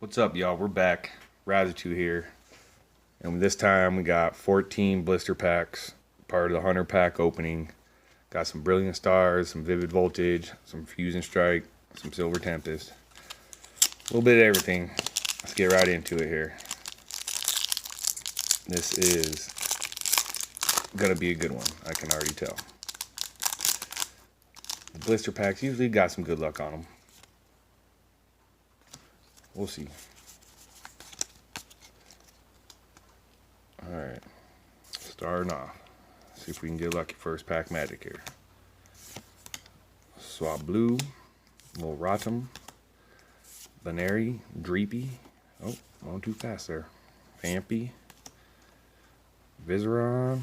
What's up, y'all? We're back. Razor2 here. And this time we got 14 blister packs, part of the 100 pack opening. Got some Brilliant Stars, some Vivid Voltage, some Fusion Strike, some Silver Tempest. A little bit of everything. Let's get right into it here. This is gonna be a good one, I can already tell. The blister packs usually got some good luck on them. We'll see. Alright, starting off. See if we can get lucky. First pack magic here. Swap Blue, Little Rotom, Banary, Dreepy. Oh, going too fast there. Vampy, Viseron.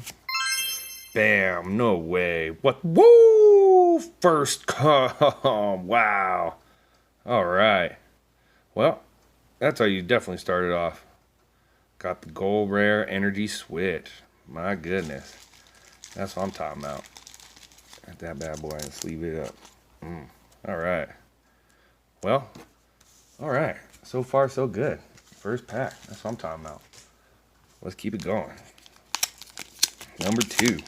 Bam, no way. What? Woo! First come. Wow. Alright. Well, that's how you definitely started off. Got the gold rare energy switch. My goodness. That's what I'm talking about. Get that bad boy and sleeve it up. Alright. Well, alright. So far, so good. First pack. That's what I'm talking about. Let's keep it going. Number 2.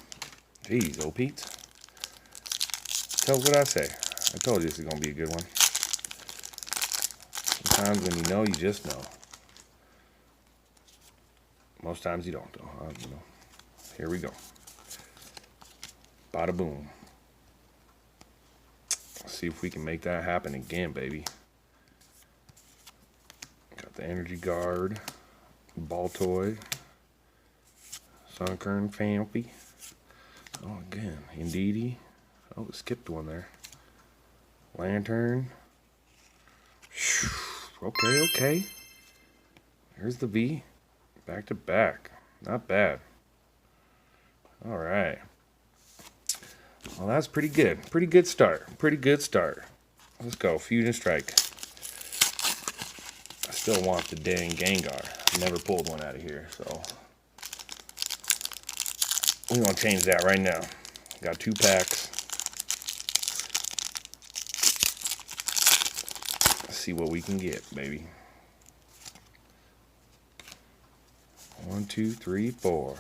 Jeez, old Pete. Tell what I say. I told you this is going to be a good one. Sometimes when you know, you just know. Most times you don't, though. You know. Here we go. Bada boom. Let's see if we can make that happen again, baby. Got the Energy Guard, Baltoy, Sunkern, Fampy. Oh, again, Indeedee. Oh, skipped one there. Lantern. Okay, okay. Here's the V. Back to back. Not bad. Alright. Well, that's pretty good. Pretty good start. Pretty good start. Let's go. Fusion Strike. I still want the dang Gengar. I never pulled one out of here, so we're going to change that right now. Got 2 packs. Let's see what we can get, baby. 1, 2, 3, 4.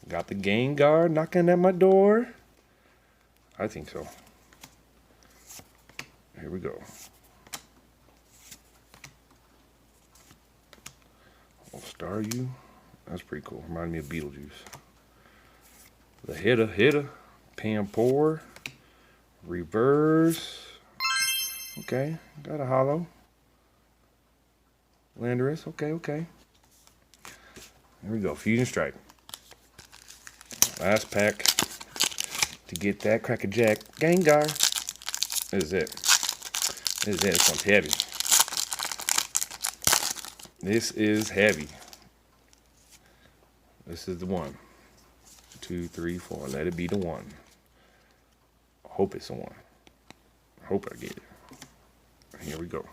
Got the Gengar knocking at my door. I think so. Here we go. I'll star you. That's pretty cool. Remind me of Beetlejuice. The hitter. Pampor. Reverse. Okay. Got a holo. Landorus. Okay. Here we go. Fusion Strike. Last pack to get that Crackerjack Gengar. This is it. This one's heavy. This is heavy. This is the one. 2, 3, 4. Let it be the one. Hope it's the one. Hope I get it. Here we go.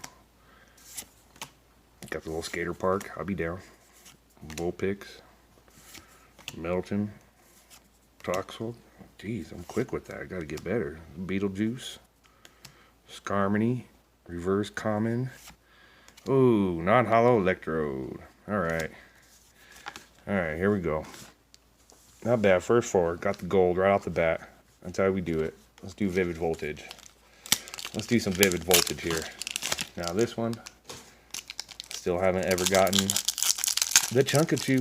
Got the little skater park. I'll be down. Vulpix, Melton, Toxel. Jeez, I'm quick with that. I gotta get better. Beetlejuice, Skarmory, Reverse Common. Ooh, non-holo Electrode. Alright, here we go. Not bad. First 4. Got the gold right off the bat. That's how we do it. Let's do Vivid Voltage. Let's do some Vivid Voltage here. Now this one, still haven't ever gotten the Chunkachu,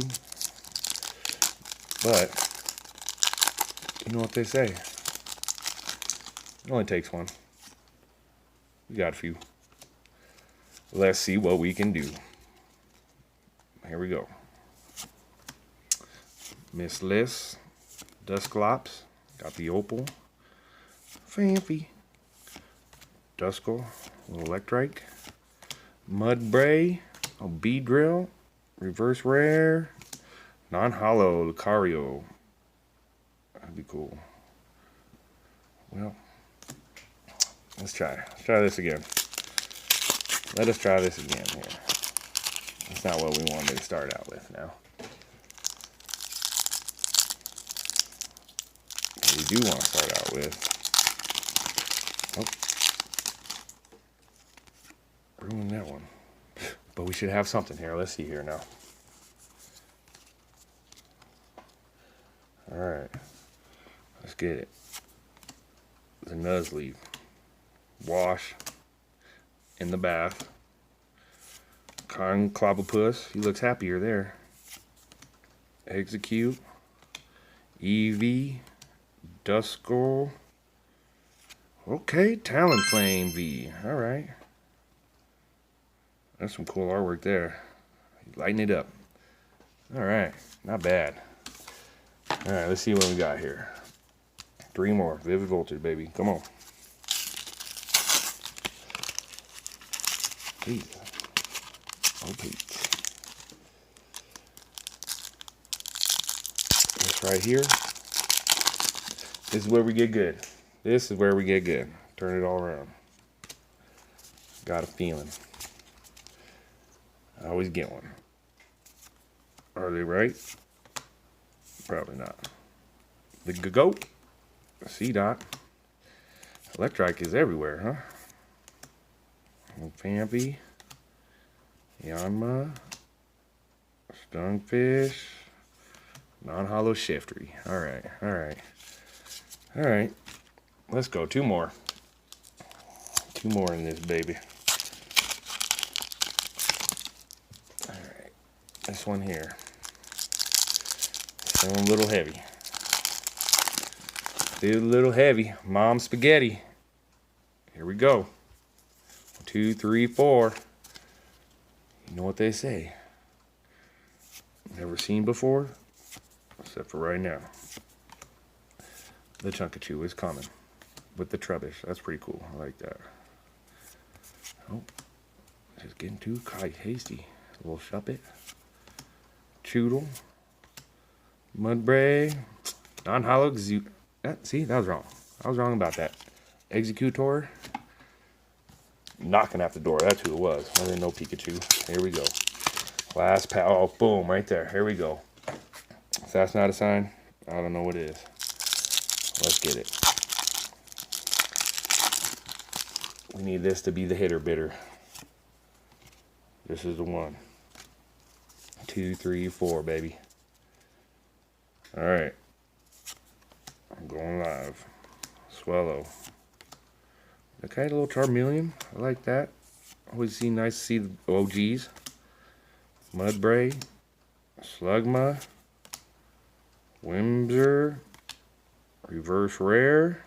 but you know what they say, it only takes one. We got a few. Let's see what we can do. Here we go. Miss Liss, Dusclops, got the Opal, Fampy, Duskull, little Electrike, Mudbray, a Beedrill, Reverse Rare, non-holo Lucario. That'd be cool. Well, let's try. Let's try this again. Let us try this again here. That's not what we wanted to start out with now. What we do want to start out with. Oh. Ruined that one. But we we should have something here. Let's see here now. All right, let's get it. The Nuzleaf. Wash. In the bath. Clobbopus. He looks happier there. Execute. Eevee. Duskull. Okay, Talonflame V. All right. That's some cool artwork there. Lighten it up. All right, not bad. All right, let's see what we got here. 3 more. Vivid Voltage, baby. Come on. Jeez. Oh, Pete. This right here. This is where we get good. This is where we get good. Turn it all around. Got a feeling. I always get one. Are they right? Probably not. The goat. C-Dot. Electrike is everywhere, huh? Fampy. Yanma. Stunfish. Non-hollow Shiftry. Alright, alright. Alright. Let's go. 2 more. 2 more in this baby. Alright. This one here. Still a little heavy. Still a little heavy. Mom spaghetti. Here we go. 2, 3, 4. You know what they say. Never seen before, except for right now. The Chunkachu is coming with the Trubbish. That's pretty cool. I like that. Oh, just getting too hasty. A little Shuppet. Choodle. Mudbray. Non-hollow. See, that was wrong. I was wrong about that. Executor. Knocking at the door. That's who it was. I didn't know Pikachu. Here we go. Last pack. Oh, boom. Right there. Here we go. If that's not a sign, I don't know what it is. Let's get it. We need this to be the hitter bitter. This is the one. 2, 3, 4, baby. Alright. I'm going live. Swallow. Okay, a little Charmeleon. I like that. Always nice to see the OGs. Mudbray. Slugma. Whimsir. Reverse Rare.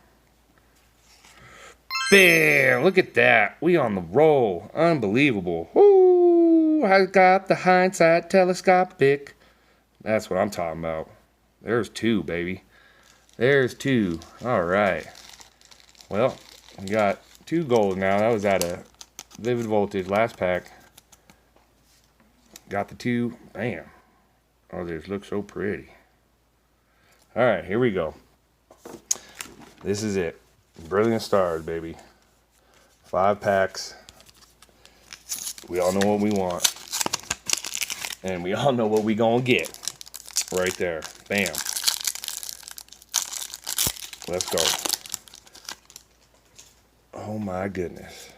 Bam! Look at that. We on the roll. Unbelievable. Woo! I got the hindsight telescopic. That's what I'm talking about. There's 2, baby. There's 2. Alright. Well, we got 2 gold now. That was out of Vivid Voltage last pack. Got the 2. Bam. Oh, these look so pretty. Alright, here we go. This is it. Brilliant Stars, baby. 5 packs. We all know what we want. And we all know what we gonna get. Right there. Bam. Let's go. Oh my goodness.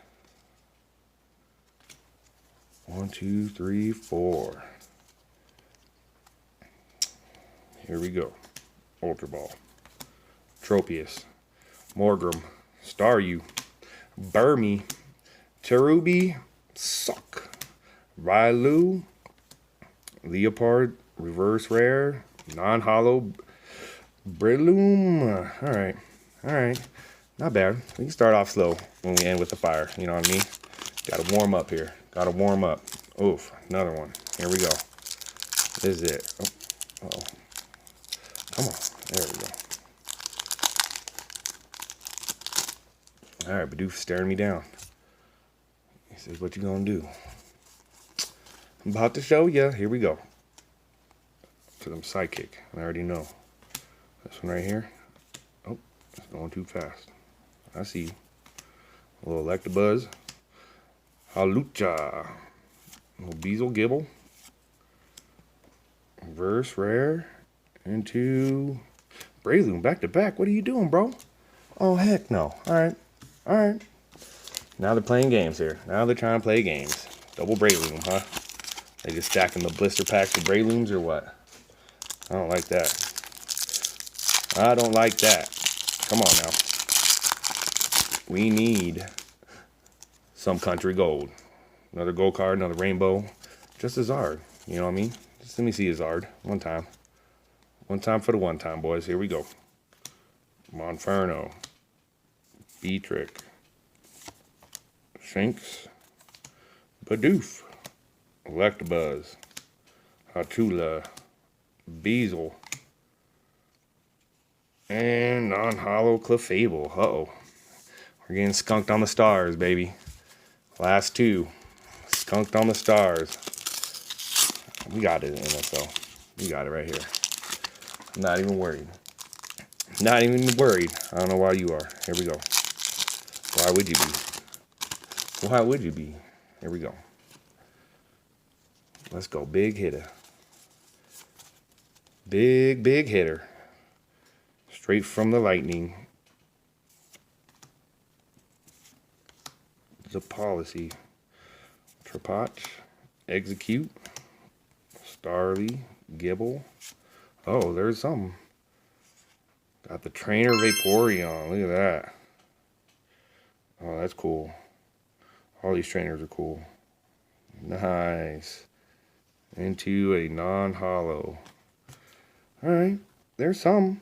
1, 2, 3, 4. Here we go. Ultra Ball. Tropius. Morgrem. Staryu. Burmy. Cherubi. Suck. Railu. Leopard. Reverse Rare. Non-hollow. Breloom. Alright. Alright. Not bad. We can start off slow when we end with the fire. You know what I mean? Gotta warm up here. Gotta warm up. Oof. Another one. Here we go. This is it. Oh. Uh-oh. Come on. There we go. Alright, Bidoof's staring me down. He says, what you gonna do? I'm about to show ya. Here we go. To them Psychic. I already know. This one right here. Oh, it's going too fast. I see. A little Electabuzz. Halucha. A little Beezle Gibble. Reverse Rare. Into Breloom back to back. What are you doing, bro? Oh, heck no. Alright. Alright. Now they're playing games here. Now they're trying to play games. Double Breloom, huh? They just stacking the blister packs of Breloons or what? I don't like that. I don't like that. Come on now. We need some country gold. Another gold card, another rainbow. Just a Zard. You know what I mean? Just let me see a Zard. One time. One time for the one time, boys. Here we go. Monferno. Beatrick. Shinx. Bidoof. Electabuzz. Hatula. Beazle. And non-hollow Clefable. Uh-oh. We're getting skunked on the stars, baby. Last two. Skunked on the stars. We got it in us, though. We got it right here. I'm not even worried. Not even worried. I don't know why you are. Here we go. Why would you be? Why would you be? Here we go. Let's go. Big hitter. Big hitter. Straight from the lightning. The policy. Trapot. Execute. Starly. Gibble. Oh, there's some. Got the trainer Vaporeon. Look at that. Oh, that's cool. All these trainers are cool. Nice. Into a non-hollow. Alright. There's some.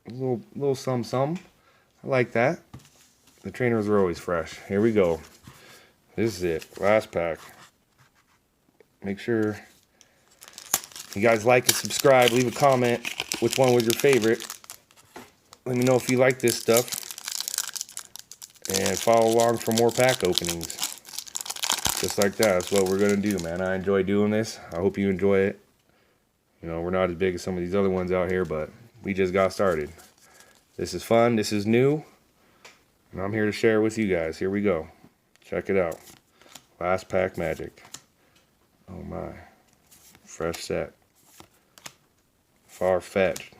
A little some. I like that. The trainers are always fresh. Here we go. This is it. Last pack. Make sure you guys like and subscribe. Leave a comment. Which one was your favorite? Let me know if you like this stuff. And follow along for more pack openings. Just like that. That's what we're going to do, man. I enjoy doing this. I hope you enjoy it. You know, we're not as big as some of these other ones out here, but we just got started. This is fun. This is new. And I'm here to share it with you guys. Here we go. Check it out. Last pack magic. Oh my. Fresh set. Farfetch.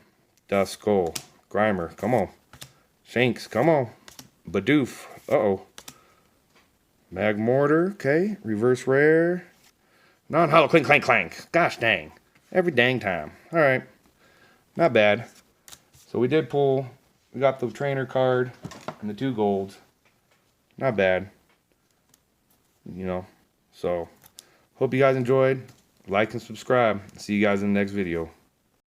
Duskull. Grimer. Come on. Shinx. Come on. Bidoof. Uh-oh. Magmortar. Okay. Reverse rare. Non-hollow. Clink, clank, clank. Gosh dang. Every dang time. Alright. Not bad. So we did pull. We got the trainer card and the 2 golds. Not bad. You know. So, hope you guys enjoyed. Like and subscribe. See you guys in the next video.